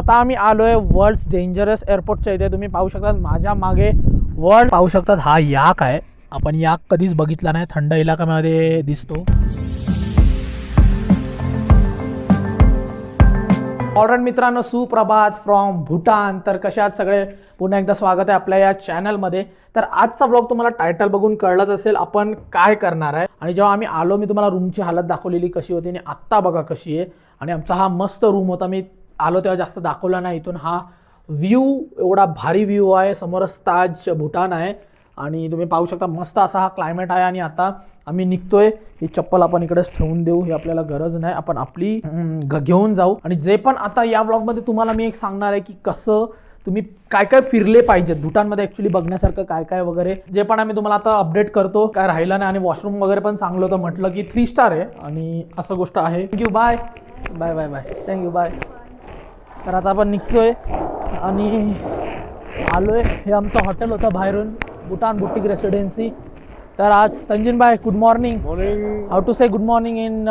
आता आम्ही आलोय वर्ल्ड डेंजरस एअरपोर्टच्या इथे. तुम्ही पाहू शकता माझ्या मागे वर्ल्ड पाहू शकतात. हा याक आहे. आपण याक कधीच बघितला नाही, थंड इलाक्यामध्ये दिसतो. ऑलराईट मित्रांनो, सुप्रभात फ्रॉम भूटान. तर कशा आहात सगळे? पुन्हा एकदा स्वागत आहे आपल्या या चॅनलमध्ये. तर आजचा ब्लॉग तुम्हाला टायटल बघून कळलंच असेल आपण काय करणार आहे. आणि जेव्हा आम्ही आलो, मी तुम्हाला रूमची हालत दाखवलेली कशी होती आणि आत्ता बघा कशी आहे. आणि आमचा हा मस्त रूम होता. मी आलो तेव्हा जास्त दाखवला नाही. इथून हा व्ह्यू, एवढा भारी व्ह्यू आहे. समोरच ताज भूटान आहे आणि तुम्ही पाहू शकता मस्त असा हा क्लायमेट आहे. आणि आता आम्ही निघतोय. ही चप्पल आपण इकडेच ठेवून देऊ, ही आपल्याला गरज नाही, आपण आपली घेऊन जाऊ. आणि जे पण आता या ब्लॉगमध्ये तुम्हाला मी एक सांगणार आहे की कसं तुम्ही काय काय फिरले पाहिजेत भूटानमध्ये, ॲक्च्युली बघण्यासारखं काय काय वगैरे, जे पण आम्ही तुम्हाला आता अपडेट करतो. काय राहिलं नाही. आणि वॉशरूम वगैरे पण चांगलं होतं, म्हटलं की 3 स्टार आहे आणि असं गोष्ट आहे. Thank you, bye bye bye bye, thank you, bye. तर आता आपण निघतोय आणि आलोय. हे आमचं हॉटेल होतं बाहेरून, भूटान बुटीक रेसिडेन्सी. तर आज तंजीन भाई, good morning. Morning. How to say good morning in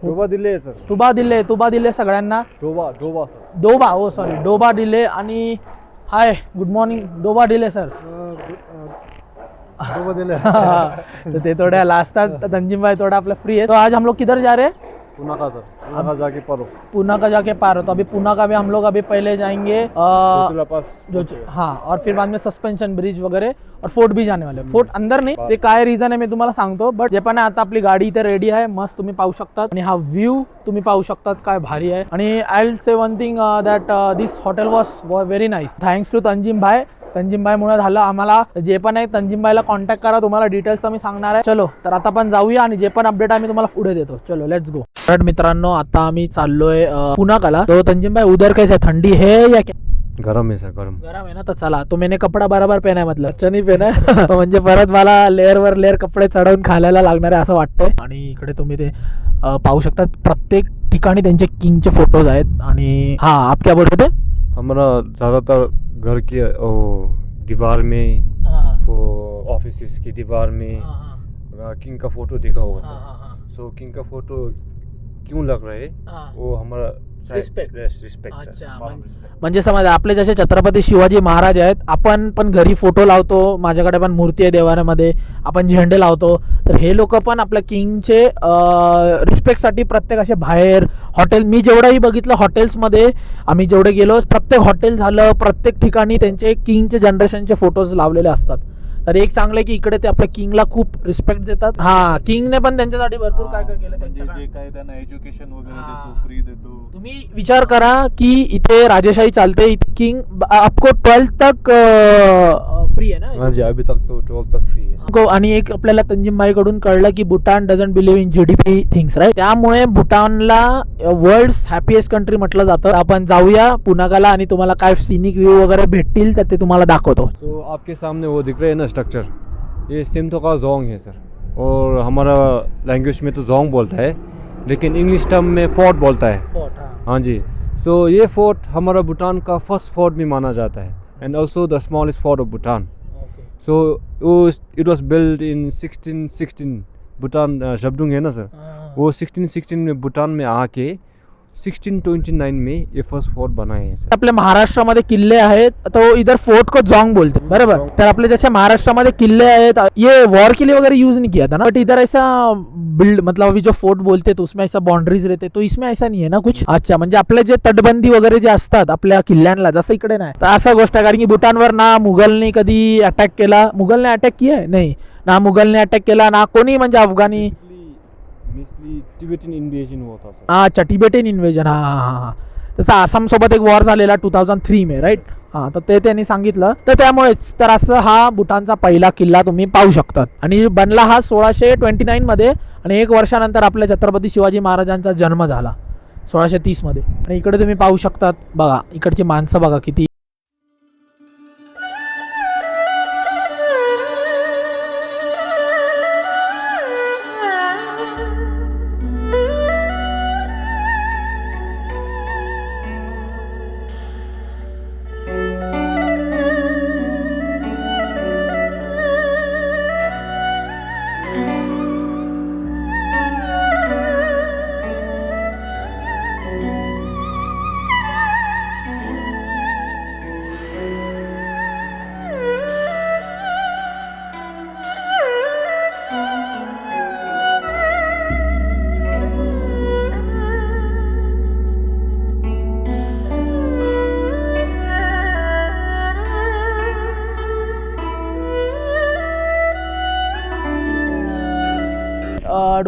डोबा दिले सर. तुबा दिले सगळ्यांना. डोबा सर. डोबा, ओ सॉरी, डोबा दिले. आणि हाय, गुड मॉर्निंग डोबा दिले सर. डोबा दिले. तो ते थोड़ा लास्ट था. तंजीम भाई थोड़ा अपना फ्री है. तो आज हम लोग किधर जा रहे हैं? पुणे का सर. पुणे का जाके पारो. पुणे का जाके पार हो. तो अभी पुणे का भी हम लोग अभी पहले जाएंगे जो, हाँ, और फिर बाद में सस्पेंशन ब्रिज वगैरह और फोर्ट भी जाने वाले. फोर्ट अंदर नाही, ते काय रिझन आहे मी तुम्हाला सांगतो. बट जे पण आहे आता आपली गाडी इथे रेडी आहे, मस्त तुम्ही पाहू शकतात. आणि हा व्ह्यू तुम्ही पाहू शकतात काय भारी आहे. आणि I will say one thing that this hotel was very nice. Thanks to Tanzeem भाई. तंजीम भाईमुळे झालं आम्हाला. जे पण आहे तंजीम भाईला कॉन्टॅक्ट करा, तुम्हाला डिटेल्स मी सांगणार आहे. चलो तर आता आपण जाऊया आणि जे पण अपडेट आम्ही तुम्हाला पुढे देतो. चलो लेट्स गो. मित्रांनो, आता आम्ही चाललोय पुण्याला. तो तंजीम भाई उधर कैसे, ठंडी है या क्या? गरम है सर. गरम है ना. तर चला, तो मैंने कपडा बरोबर पहना है, मतलब अच्छा नाही पहना है. म्हणजे परत मला लेअर वर लेअर कपडे चढवून घालायला लागणार आहे असं वाटतंय. आणि इकडे तुम्ही ते पाहू शकता, प्रत्येक ठिकाणी त्यांचे किंगचे फोटोज आहेत. आणि हा, आप क्या बोल रहे थे? हमारा ज़्यादातर घर की दीवार में, ऑफिस की दीवार में किंग का फोटो देखा होगा सर. सो किंग का फोटो क्यों लग रहा है, वो हमारा रिस्पेक्ट. अच्छा, म्हणजे समज आपले जसे छत्रपती शिवाजी महाराज आहेत, आपण पण घरी फोटो लावतो, माझ्याकडे पण मूर्ती आहे देवाऱ्यामध्ये, आपण झेंडे लावतो. तर हे लोक पण आपल्या किंगचे रिस्पेक्टसाठी प्रत्येक असे बाहेर हॉटेल, मी जेवढंही बघितलं हॉटेल्समध्ये, आम्ही जेवढे गेलो, प्रत्येक हॉटेल झालं, प्रत्येक ठिकाणी त्यांचे किंगचे जनरेशनचे फोटोज लावलेले असतात. तर एक चांगलं आहे की इकडे ते आपल्या किंगला खूप रिस्पेक्ट देतात. हा, किंगने पण त्यांच्यासाठी भरपूर काय काय केलं. जे काय त्यांना एज्युकेशन वगैरे देतो, फ्री देतो. तुम्ही विचार करा की इथे राजेशाही चालते, इथे किंग आपको 12th तक फ्री आहे ना. हाँ जी, अभी तक तो 12th तक फ्री है. आणि एक आपल्याला तंजीम भाई कडून कळलं की Bhutan doesn't believe in GDP things, right. त्यामुळे भूटानला वर्ल्ड हॅपीएस्ट कंट्री म्हटलं जातं. आपण जाऊया पुण्याला आणि तुम्हाला काय सिनिक व्ह्यू वगैरे भेटतील तर ते तुम्हाला दाखवतो. तो आपके सामने वो दिख रहे हैं ना स्ट्रक्चर, ये सिमथोका जोंग है सर. और हमारा लैंग्वेज में तो जोंग बोलता है, लेकिन इंग्लिश टर्म में फोर्ट बोलता है. हाँ जी. सो ये फोर्ट हमारा भूटान का फर्स्ट फोर्ट भी माना जाता है, and also the smallest fort of Bhutan. So it was build in 1616. Bhutan शब्दुंग है ना सर, वो 1616 में भूटान में आके 1629 में ये फर्स्ट फोर्ट बनाए हैं. आपल्या महाराष्ट्रामध्ये किल्ले आहेत, तो इधर फोर्ट को जोंग बोलते, बरोबर. तर आपले जैसे महाराष्ट्रामध्ये किल्ले आहेत, ये वॉर के लिए वगैरह यूज नहीं किया था ना, बट इधर ऐसा बिल्ड, मतलब अभी जो फोर्ट बोलते तो उसमें ऐसा बाउंड्रीज रहते, तो इसमें ऐसा नहीं है ना कुछ. अच्छा, म्हणजे आपले जे तटबंदी वगैरे जे असतात आपल्या किल्ल्यांना, जसं इकडे नाही, तर असा गोष्ट आहे. कारण की भूटानवर ना मुघलने कधी अटॅक केला, मुघलने अटॅक किया है नाही ना, मुघलने अटॅक केला ना कोणी, म्हणजे अफगाणी टिबेटन इन्वेजन होता. अच्छा, टिबेटन इन्व्हेजन. हा. तसं आसाम सोबत एक वॉर झालेला 2003 में, राईट. हा, तर ते त्यांनी सांगितलं. तर त्यामुळेच तर असं हा भूटानचा पहिला किल्ला तुम्ही पाहू शकतात. आणि बनला हा 1629 मध्ये, आणि 1 वर्षानंतर आपल्या छत्रपती शिवाजी महाराजांचा जन्म झाला 1630 मध्ये. आणि इकडे तुम्ही पाहू शकतात, बघा इकडची माणसं बघा किती.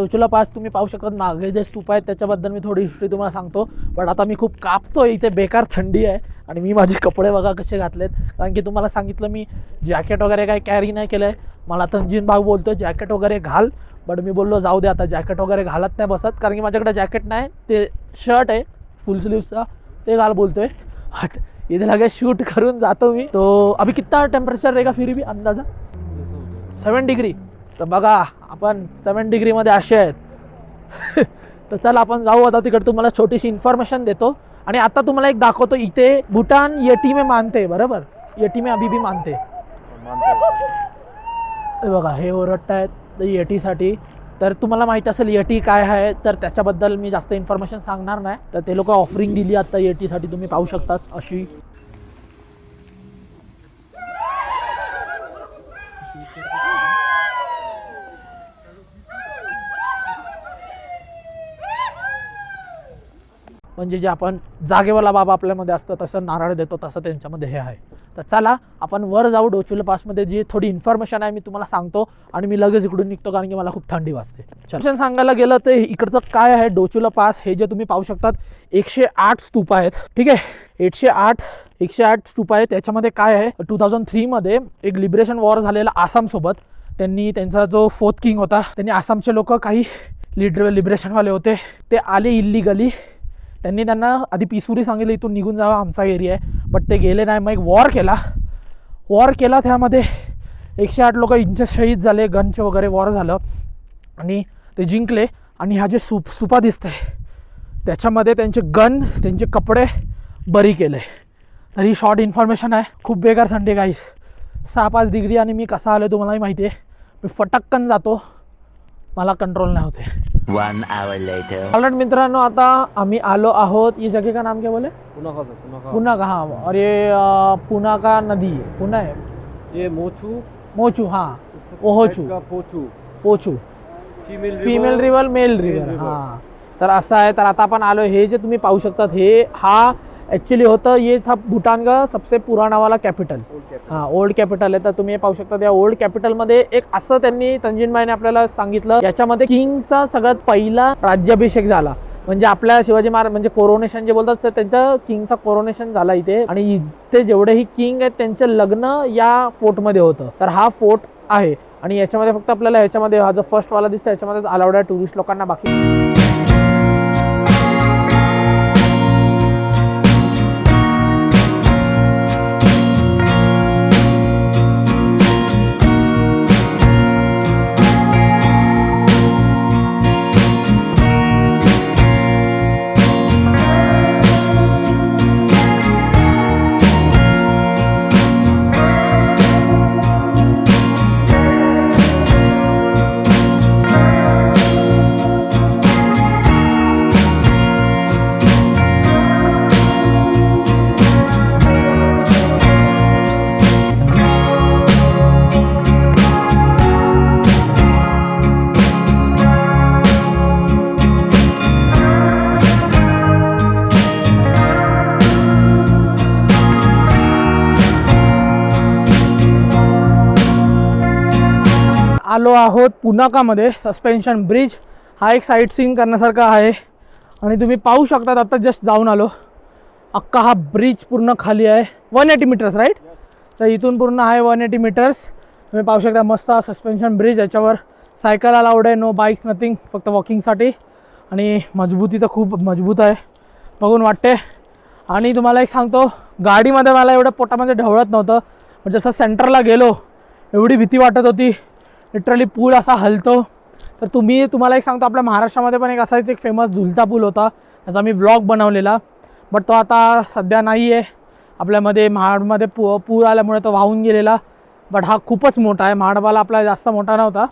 डोचुला पास तुम्ही पाहू शकता, मागे जे स्तूप आहेत त्याच्याबद्दल मी थोडी हिस्ट्री तुम्हाला सांगतो. पण आता मी खूप कापतोय, इथे बेकार थंडी आहे आणि मी माझे कपडे बघा कसे घातलेत. कारण की तुम्हाला सांगितलं मी जॅकेट वगैरे काही कॅरी नाही केलं आहे. मला तंजीन भाऊ बोलतो जॅकेट वगैरे घाल, बट मी बोललो जाऊ दे आता जॅकेट वगैरे घालत नाही बसत, कारण की माझ्याकडे जॅकेट नाही, ते शर्ट आहे फुल स्लीव्सचा, ते घाल बोलतोय. हट इथे लगे शूट करून जातो मी. तो अभी कितना टेम्परेचर रहेगा फिर भी अंदाजा 7 डिग्री. तर बघा आपण 7 डिग्रीमध्ये असे आहेत. तर चला आपण जाऊ आता तिकडे, तुम्हाला छोटीशी इन्फॉर्मेशन देतो. आणि आता तुम्हाला एक दाखवतो, इथे भूटान येटी में मानते, बरोबर, येटी में अभी भी मानते. हे बघा हे ओरडत आहेत येटीसाठी. तर तुम्हाला माहिती असेल येटी काय आहे, तर त्याच्याबद्दल मी जास्त इन्फॉर्मेशन सांगणार नाही. तर ते लोक ऑफरिंग दिली आता येटीसाठी, तुम्ही पाहू शकतात अशी. म्हणजे जे आपण जागेवाला बाबा आपल्यामध्ये असतं तसं नारळ देतो, तसं त्यांच्यामध्ये हे आहे. तर चला आपण वर जाऊ. डोचुला पासमध्ये जी थोडी इन्फॉर्मेशन आहे मी तुम्हाला सांगतो आणि मी लगेच इकडून निघतो, कारण की मला खूप थंडी वाजते. चला सांगायला गेलं तर इकडचं काय आहे डोचुला पास, हे जे तुम्ही पाहू शकतात 108 स्तूप आहेत. ठीक आहे, 108 स्तूप आहेत. त्याच्यामध्ये काय आहे, 2003 मध्ये एक लिबरेशन वॉर झालेला आसामसोबत. त्यांनी त्यांचा जो 4th किंग होता, त्यांनी आसामचे लोक काही लिबरेशनवाले होते, ते आले इल्लीगली. त्यांनी त्यांना आधी पीसफुली सांगितलं इथून निघून जावा, आमचा एरिया आहे, बट ते गेले नाही. मग एक वॉर केला त्यामध्ये 108 लोक इंचे शहीद झाले, गनचे वगैरे वॉर झालं आणि ते जिंकले. आणि हा जे स्तूपा दिसतंय त्याच्यामध्ये त्यांचे गन, त्यांचे कपडे बरी केले. तर ही शॉर्ट इन्फॉर्मेशन आहे. खूप बेकार थंडी गाईस, 6-5 डिग्री, आणि मी कसा आलो तुम्हालाही माहिती आहे. मी फटक्कन जातो, मला कंट्रोल नाही होते. 1 hour later. ऑलराइट मित्रांनो, आता आम्ही आलो आहोत. ये जगह का नाम क्या बोले? पुनाका. हाँ, और ये पुनाका नदी है, पुना है ये मोचू. हाँ, ओहोचू, पोचू, फीमेल रिवर, मेल रिवर. हाँ, तर असं आहे. तर आता आपण आलो, हे जे तुम्ही पाहू शकतात हा ॲक्च्युली होतं, ये था भूटान का सबसे पुराना वाला कॅपिटल. हां, ओल्ड कॅपिटल आहे. तर तुम्ही हे पाहू शकता, त्या ओल्ड कॅपिटलमध्ये एक असं त्यांनी तंजीनबाईने आपल्याला सांगितलं, याच्यामध्ये किंगचा सगळ्यात पहिला राज्याभिषेक झाला. म्हणजे आपल्या शिवाजी महाराज म्हणजे कोरोनेशन जे बोलतात, तर त्यांच्या किंगचा कोरोनेशन झाला इथे. आणि इथे जेवढेही किंग आहेत त्यांचं लग्न या फोर्टमध्ये होतं. तर हा फोर्ट आहे आणि याच्यामध्ये फक्त आपल्याला ह्याच्यामध्ये हा जो फर्स्ट वाला दिसतो याच्यामध्येच अलाउड आहे टुरिस्ट लोकांना. बाकी आलो आहोत पुनाकामध्ये. सस्पेन्शन ब्रिज हा एक साईट सीइंग करण्यासारखा आहे आणि तुम्ही पाहू शकता, आता जस्ट जाऊन आलो. अख्खा हा ब्रिज पूर्ण खाली आहे. 180 मीटर्स राईट. तर इथून पूर्ण आहे 180 मीटर्स. तुम्ही पाहू शकता मस्त सस्पेन्शन ब्रिज. याच्यावर सायकल अलाउड आहे, नो बाईक्स नथिंग, फक्त वॉकिंगसाठी. आणि मजबूती तर खूप मजबूत आहे बघून वाटते. आणि तुम्हाला एक सांगतो, गाडीमध्ये मला एवढं पोटामध्ये ढवळत नव्हतं, म्हणजे जसं सेंटरला गेलो एवढी भीती वाटत होती. लिटरली पूल असा हलतो. तर तुम्हाला एक सांगतो, आपल्या महाराष्ट्रामध्ये पण एक असाच एक फेमस झुलता पूल होता, त्याचा मी व्लॉग बनवलेला, बट तो आता सध्या नाही आहे आपल्यामध्ये. महाडमध्ये पूर आल्यामुळे तो वाहून गेलेला. बट हा खूपच मोठा आहे. महाडवाला आपला जास्त मोठा नव्हता,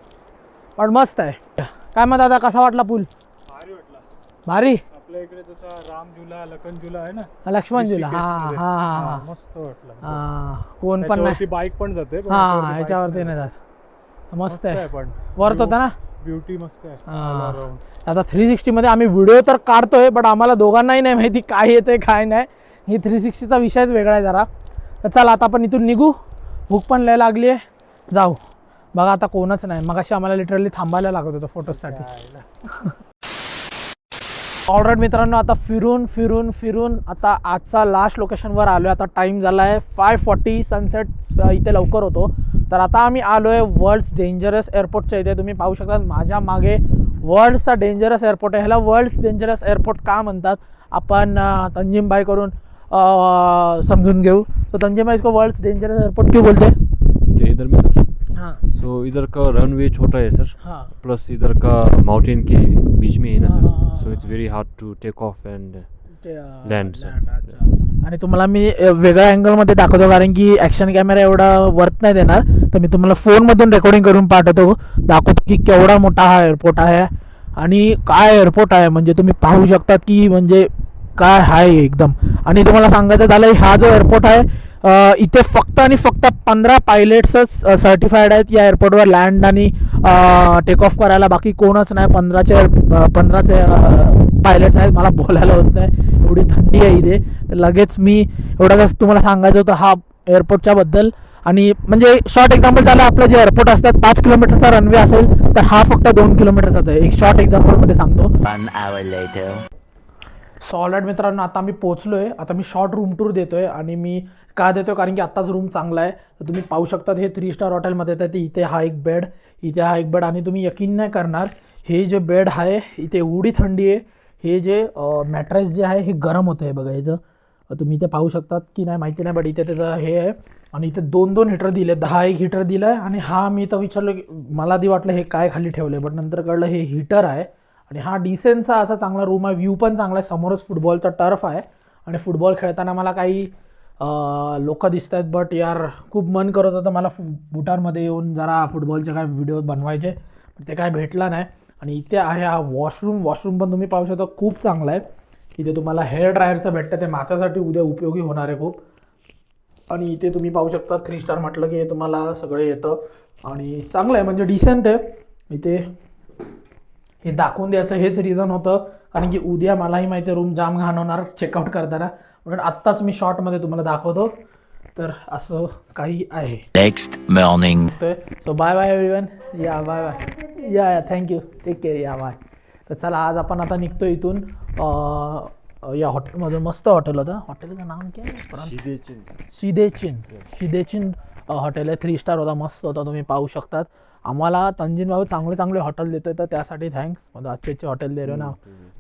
पण मस्त आहे. काय मग दादा, कसा वाटला पूल? भारी वाटला. भारी. आपल्या इकडे जसा राम झुला, लखन झुला आहे ना, लक्ष्मण झुला. हां ऋषिकेशमध्ये. हां हां मस्त वाटला. हां, कोण पण नाही. ती बाईक पण जाते. पण हां, ह्याच्यावरती नाही जात. मस्त आहे. पण वर्थ होता ना. ब्युटी मस्त आहे. हां, आता 360 मध्ये आम्ही व्हिडिओ तर काढतोय, बट आम्हाला दोघांनाही नाही माहिती काय येते काय नाही. ही 360चा विषयच वेगळा आहे जरा. तर चला आता आपण इथून निघू, भूक पण लय लागली आहे, जाऊ. बघा आता कोणच नाही, मग अशी आम्हाला लिटरली थांबायला लागत होतं फोटोसाठी. ऑलराईट मित्रांनो, आता फिरून आता आजचा लास्ट लोकेशनवर आलो आहे. आता टाईम झाला आहे 5:40, सनसेट इथे लवकर होतो. तर आता आम्ही आलो आहे वर्ल्ड्स डेंजरस एअरपोर्टच्या इथे. तुम्ही पाहू शकता माझ्या मागे वर्ल्ड्सचा डेंजरस एअरपोर्ट आहे. ह्याला वर्ल्ड्स डेंजरस एअरपोर्ट का म्हणतात आपण तंजीम भाईकडून समझून घेऊ. तो तंजीम भाई इसको वर्ल्ड्स डेंजरस एयरपोर्ट क्यों बोलते हैं? क्या इधर में सर? हाँ सो इधर का रनवे छोटा है सर, हाँ प्लस इधर का माउंटेन के बीच में है ना हाँ, sir, so it's very hard to take off and land sir. अच्छा. आणि तुम्हाला मी वेगळ्या अँगलमध्ये दाखवतो, कारण की ॲक्शन कॅमेरा एवढा वर्थ नाही देणार. तर मी तुम्हाला फोनमधून रेकॉर्डिंग करून पाठवतो, दाखवतो की केवढा मोठा हा एअरपोर्ट आहे आणि काय एअरपोर्ट आहे. म्हणजे तुम्ही पाहू शकतात की म्हणजे काय आहे एकदम. आणि तुम्हाला सांगायचं झालं, हा जो एअरपोर्ट आहे इथे फक्त आणि फक्त 15 पायलट्सच सर्टिफाईड आहेत या एअरपोर्टवर लँड आणि टेक ऑफ करायला. बाकी कोणच नाही. 15चे पायलट्स आहेत. मला बोलायला होत नाही, एवढी थंडी आहे इथे. तर लगेच मी एवढं कसं तुम्हाला सांगायचं होतं हा एअरपोर्टच्या बद्दल. आणि म्हणजे शॉर्ट एक्झाम्पल झालं, आपलं जे एअरपोर्ट असतात 5 किलोमीटरचा रनवे असेल तर हा फक्त 2 किलोमीटरचाच आहे. एक शॉर्ट एक्झाम्पलमध्ये सांगतो. 1 hour later. सो ऑलराईट मित्रांनो, आता मी पोचलो आहे. आता मी शॉर्ट रूम टूर देतो आहे. आणि मी का देतो आहे, कारण की आत्ताच रूम चांगला आहे. तर तुम्ही पाहू शकतात हे 3 स्टार हॉटेलमध्ये येतं. ते इथे हा एक बेड, इथे हा एक बेड. आणि तुम्ही यकीन नाही करणार, हे जे बेड आहे इथे एवढी थंडी आहे. हे जे मॅट्रेस जे आहे हे गरम होतं आहे बघा. ह्याचं तुम्ही इथे पाहू शकतात की नाही माहिती नाही, बट इथे त्याचं हे आहे. आणि इथे 2 हीटर दिले, 10 हीटर दिलं आहे. आणि हा मी तर विचारलं की मला आधी वाटलं हे काय खाली ठेवलं आहे, बट नंतर कळलं हे हीटर आहे. आणि हा डिसेंटचा असा चांगला रूम आहे. व्ह्यू पण चांगला आहे. समोरच फुटबॉलचा टर्फ आहे. आणि फुटबॉल खेळताना मला काही लोक दिसत आहेत, बट यार खूप मन करत होतं मला भूटानमध्ये येऊन जरा फुटबॉलचे काय व्हिडिओ बनवायचे, ते काय भेटला नाही. आणि इथे आहे हा वॉशरूम पण तुम्ही पाहू शकता खूप चांगला आहे. इथे तुम्हाला हेअर ड्रायरचं भेटतं, ते माझ्यासाठी उद्या उपयोगी होणार आहे खूप. आणि इथे तुम्ही पाहू शकता 3 स्टार म्हटलं की हे तुम्हाला सगळं येतं. आणि चांगलं आहे, म्हणजे डिसेंट आहे. इथे हे दाखवून द्यायचं हेच रिझन होतं, कारण की उद्या मलाही माहिती आहे रूम जाम घाण होणार चेकआउट करताना, म्हणून आत्ताच मी शॉर्टमध्ये तुम्हाला दाखवतो. तर असं काही आहे. Next morning. So bye bye everyone. या बाय बाय. या थँक्यू. Take care. या बाय. तर चला आज आपण आता निघतो इथून. या हॉटेलमधून मस्त हॉटेल होतं. हॉटेलचं नाव काय? शिदेचिन हॉटेल आहे. 3 स्टार होता, मस्त होता. तुम्ही पाहू शकतात. आम्हाला तंजीन भाऊ चांगले हॉटेल देतोय, तर त्यासाठी थँक्स. म्हणजे अच्छे हॉटेल दे रहे ना.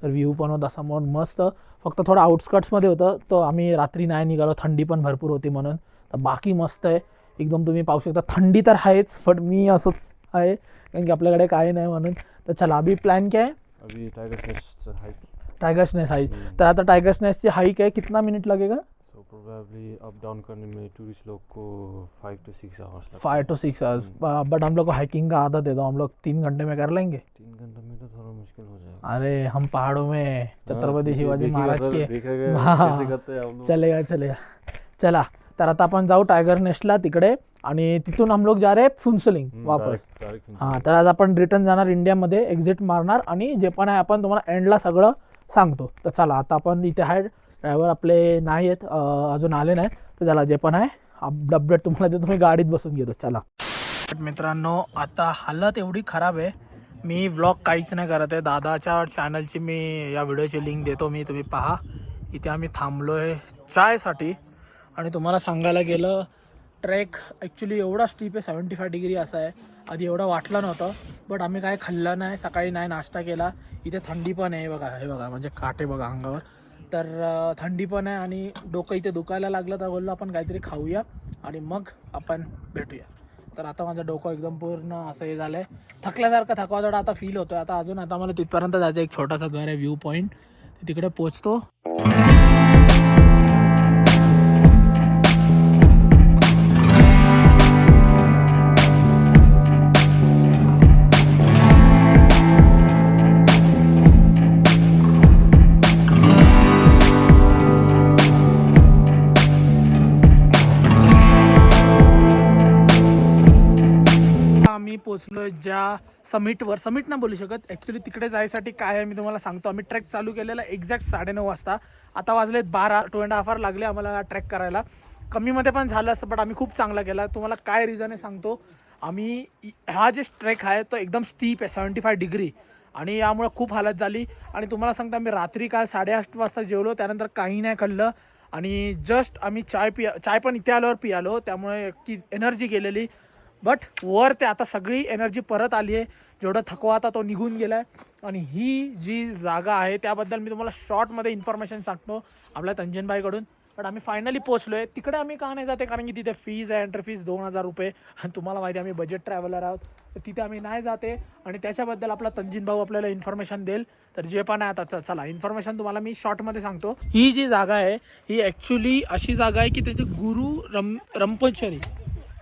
तर व्ह्यू पण होता समोर मस्त. फक्त थोडं आउटस्कट्समध्ये होतं, तर आम्ही रात्री नाही निघालो, थंडी पण भरपूर होती म्हणून. तर बाकी मस्त आहे एकदम. तुम्ही पाहू शकता थंडी तर आहेच, बट मी असंच आहे कारण की आपल्याकडे काही नाही म्हणून. तर चला अभी प्लॅन क्या है? अभी टाइगर स्नेच हाइक. तर आता टाइगर स्नेचची हाईक आहे. कितना मिनिट लगेगा? सो प्रोबेबली अप डाउन करने में टूरिस्ट लोग को 5 to 6 आवर्स लगते हैं. 5 to 6 आवर्स. बट हम लोग को हाइकिंग का आदत है, तो हम लोग 3 घंटे में कर लेंगे. 3 घंटे में तो थोड़ा मुश्किल हो जाएगा. अरे हम पहाड़ों में छत्रपति शिवाजी महाराज के देखेगा हाँ, कैसे करते हैं हम लोग. चलेगा. चला तर आता आपण जाऊ टायगर नेस्टला तिकडे. आणि तिथून हम लोग जा रहे फुन्सुलिंग वापस. डायरेक्ट हां, तर आज आपण रिटर्न जाणार, इंडियामध्ये एक्झिट मारणार. आणि जे पण आहे आपण तुम्हाला एंडला सगळं सांगतो. तर चला आता आपण इथे आहे. ड्रायव्हर आपले नाही आहेत, अजून आले नाहीत. तर चला जे पण आहे अपडेट तुम्हाला ते तुम्ही गाडीत बसून घेतो. चला मित्रांनो, आता हालत एवढी खराब आहे, मी व्लॉग काहीच नाही करत आहे. दादाच्या चॅनलची मी या व्हिडिओची लिंक देतो. तुम्ही पहा. इथे आम्ही थांबलो आहे चायसाठी. आणि तुम्हाला सांगायला गेलं ट्रेक ॲक्च्युली एवढा स्टीप आहे, 75 डिग्री असा आहे. आधी एवढं वाटलं नव्हतं, बट आम्ही काय खाल्लं नाही, सकाळी नाही नाश्ता केला. इथे थंडी पण आहे बघा, हे बघा म्हणजे काटे बघा अंगावर. तर थंडी पण आहे आणि डोकं इथे दुखायला लागलं, तर बोललो आपण काहीतरी खाऊया आणि मग आपण भेटूया. तर आता माझं डोकं एकदम पूर्ण असं हे झालं आहे, थकल्यासारखं थकवा आता फील होतो. आता अजून आता मला तिथपर्यंत जायचं. एक छोटासा घर आहे, व्ह्यू पॉईंट, तिकडे पोचतो. पोचलो ज्या समिटवर, समिट नाही बोलू शकत ॲक्च्युली, तिकडे जायसाठी काय आहे मी तुम्हाला सांगतो. आम्ही ट्रेक चालू केलेला एक्झॅक्ट 9:30 वाजता. आता वाजलेत 12, 2.5 आवर लागले आम्हाला ट्रेक करायला. कमीमध्ये पण झालं असं, बट आम्ही खूप चांगला केला. तुम्हाला काय रिझन आहे सांगतो. हा जे ट्रेक आहे तो एकदम स्टीप आहे 75 डिग्री आणि यामुळे खूप हालत झाली. आणि तुम्हाला सांगता मी रात्री काल 8:30 वाजता जेवलो, त्यानंतर काही नाही खाल्लं आणि जस्ट आम्ही चाय पण इथे आल्यावर पियालो, त्यामुळे की एनर्जी गेलेली. बट वर ते आता सगळी एनर्जी परत आली आहे, जेवढा थकवा आता तो निघून गेला आहे. आणि ही जी जागा आहे त्याबद्दल मी तुम्हाला शॉर्टमध्ये इन्फॉर्मेशन सांगतो आपल्या तंजनबाईकडून. पण आम्ही फायनली पोहोचलो आहे. तिकडे आम्ही का नाही जाते, कारण की तिथे फीज आहे, एंट्री फीज 2000 रुपये. आणि तुम्हाला माहिती आहे आम्ही बजेट ट्रॅव्हलर आहोत, तर तिथे आम्ही नाही जाते. आणि त्याच्याबद्दल आपला तंजीन भाऊ आपल्याला इन्फॉर्मेशन देईल. तर जे पण आहे आता चला इन्फॉर्मेशन तुम्हाला मी शॉर्टमध्ये सांगतो. ही जी जागा आहे ही ॲक्च्युली अशी जागा आहे की त्याचे गुरु रंपचरी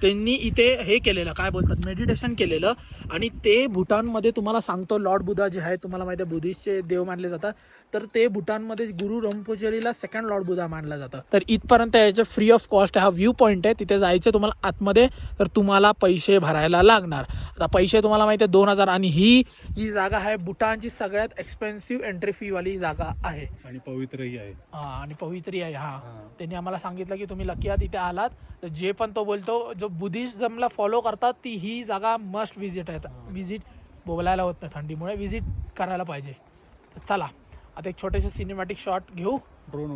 त्यांनी इथे हे केलेलं, काय बोलतात, मेडिटेशन केलेलं. आणि ते भूटानमध्ये तुम्हाला सांगतो लॉर्ड बुद्धा जे आहे, तुम्हाला माहिती आहे बुद्धिस्टचे देव मानले जातात, तर ते भूटानमध्ये गुरु रंपोचेरीला सेकंड लॉर्ड बुद्धा मानलं जातं. तर इथपर्यंत याचे फ्री ऑफ कॉस्ट हा व्ह्यू पॉईंट आहे, तिथे जायचं तुम्हाला आतमध्ये, तर तुम्हाला पैसे भरायला लागणार. आता पैसे तुम्हाला माहिती आहे 2000. आणि ही जी जागा आहे भूटानची सगळ्यात एक्सपेन्सिव्ह एंट्री फीवाली जागा आहे आणि पवित्रही आहे. हां, आणि पवित्री आहे. हां, त्यांनी आम्हाला सांगितलं की तुम्ही लकी आहात इथे आलात, तर जे पण तो बोलतो जो बुद्धिझमला फॉलो करतात ती ही जागा मस्ट विजिट आहे. विजिट बोलायला होत नाही थंडीमुळे, विजिट करायला पाहिजे. तर चला आता एक छोटेसे सिनेमॅटिक शॉट घेऊ. ड्रोन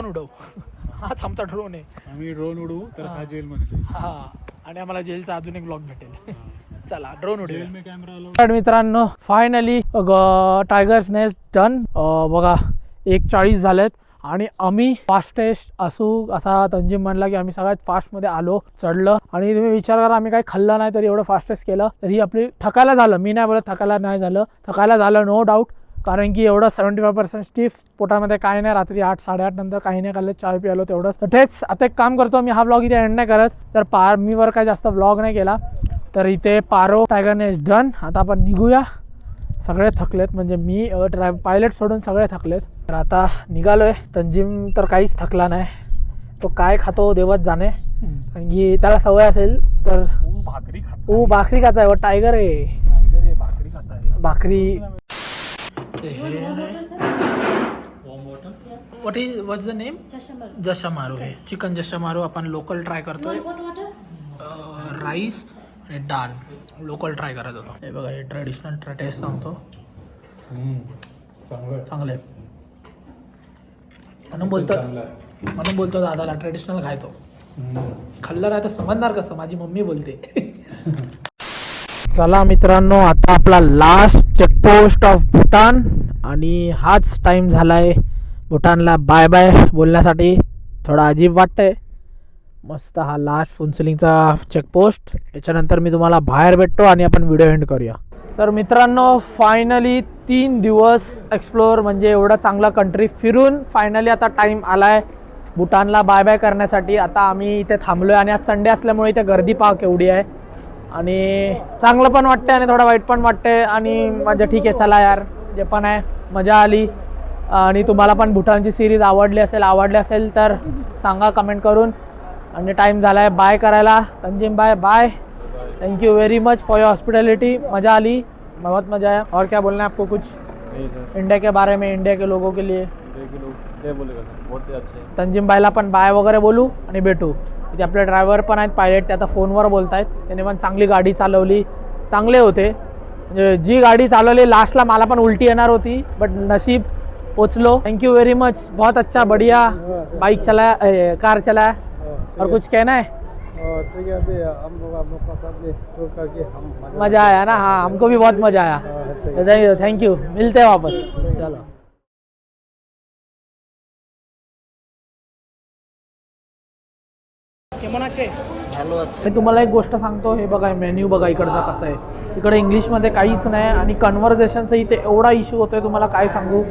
उडवू. हाच आमचा ड्रोन आहे. आम्ही ड्रोन उडवू तर हा जेलमध्ये. हा, आणि आम्हाला जेलचा अजून एक ब्लॉग भेटेल. चला ड्रोन उडवू. जेल में कॅमेरा अलाउड. तर मित्रांनो फायनली टायगर्स नेस्ट डन. बघा 1:40 झालेत आणि आम्ही फास्टेस्ट असू असा तंजीम म्हणला की आम्ही सगळ्यात फास्टमध्ये आलो, चढलं. आणि तुम्ही विचार करा आम्ही काही खाल्लं नाही तरी एवढं फास्टेस्ट केलं. तर ही आपली थकायला झालं, मी नाही बोलत थकायला नाही झालं, थकायला झालं नो डाऊट, कारण की एवढं 75% स्टिफ, पोटामध्ये काही नाही. रात्री 8-8:30 नंतर काही नाही खाल्लं, चाय पिलो तेवढंच. तर तेच आता एक काम करतो मी, हा व्लॉग इथे एंड नाही करत. तर मी वर काय जास्त व्लॉग नाही केला. तर इथे पारो टायगर नेस्ट डन. आता आपण निघूया, सगळे थकलेत, म्हणजे मी पायलट सोडून सगळे थकलेत. तर आता निघालोय. तंजीम तर काहीच थकला नाही, तो काय खातो देवच जाणे, कारण की त्याला सवय असेल. तर भाकरी खाता आहे, टायगर आहे, भाकरी खाता आहे, भाकरी. What the name? जशामारू आहे, चिकन जशामारू आपण लोकल ट्राय करतोय. राईस आणि डाळ लोकल ट्राय करत होतो. हे बघा, हे ट्रेडिशनल टेस्ट सांगतो, चांगलं आहे. म्हणून बोलतो दादाला ट्रेडिशनल खायतो. खाल्लं नाही तर समजणार कसं, माझी मम्मी बोलते. चला मित्रांनो, आता आपला लास्ट चेकपोस्ट ऑफ भूटान आणि हाच टाइम झालाय भूटानला बाय बाय बोलण्यासाठी. थोडा अजीब वाटतंय. मस्त हा लास्ट फुन्सलिंगचा चेकपोस्ट. याच्यानंतर मी तुम्हाला बाहेर भेटतो आणि आपण व्हिडिओ एंड करूया. तर मित्रांनो फायनली 3 दिवस एक्सप्लोअर, म्हणजे एवढा चांगला कंट्री फिरून फायनली आता टाईम आलाय भूटानला बाय बाय करण्यासाठी. आता आम्ही इथे थांबलोय आणि आज संडे असल्यामुळे इथे गर्दी पहा केवढी आहे. आणि चांगलं पण वाटतंय आणि थोडं वाईट पण वाटतंय. आणि म्हणजे ठीक आहे, चला यार, जे पण आहे मजा आली. आणि तुम्हाला पण भूटानची सिरीज आवडली असेल तर सांगा कमेंट करून. आणि टाइम झाला आहे बाय करायला. Tanzeem bye. Thank you very much for your hospitality. मज़ा आली, बहुत मज़ा आया. और क्या बोलना है आपको कुछ इंडिया के बारे में, इंडिया के लोगों के लिए? तंजीम भाईला पण बाय वगैरे बोलू आणि भेटू. इथे आपले ड्रायव्हर पण आहेत, पायलट, ते आता फोनवर बोलत आहेत. त्याने पण चांगली गाडी चालवली, चांगले होते. म्हणजे जी गाडी चालवली लास्टला मला पण उलटी येणार होती, बट नसीब पोचलो. थैंक यू वेरी मच, बहुत अच्छा, बढ़िया बाइक चलाया, कार चलाया. और कुछ कहना है? ठीक है, अभी हम लोग आप लोग का साथ में टूर करके हम मज़ा आया ना? हाँ, हमको भी बहुत मज़ा आया. थैंक यू, मिलते हैं वापस. चलो. मी तुम्हाला एक गोष्ट सांगतो. हे बघा, मेन्यू बघा इकडचा कसा आहे. इकडे इंग्लिशमध्ये काहीच नाही आणि कन्व्हर्सेशनचा इथे एवढा इश्यू होतोय, तुम्हाला काय सांगू.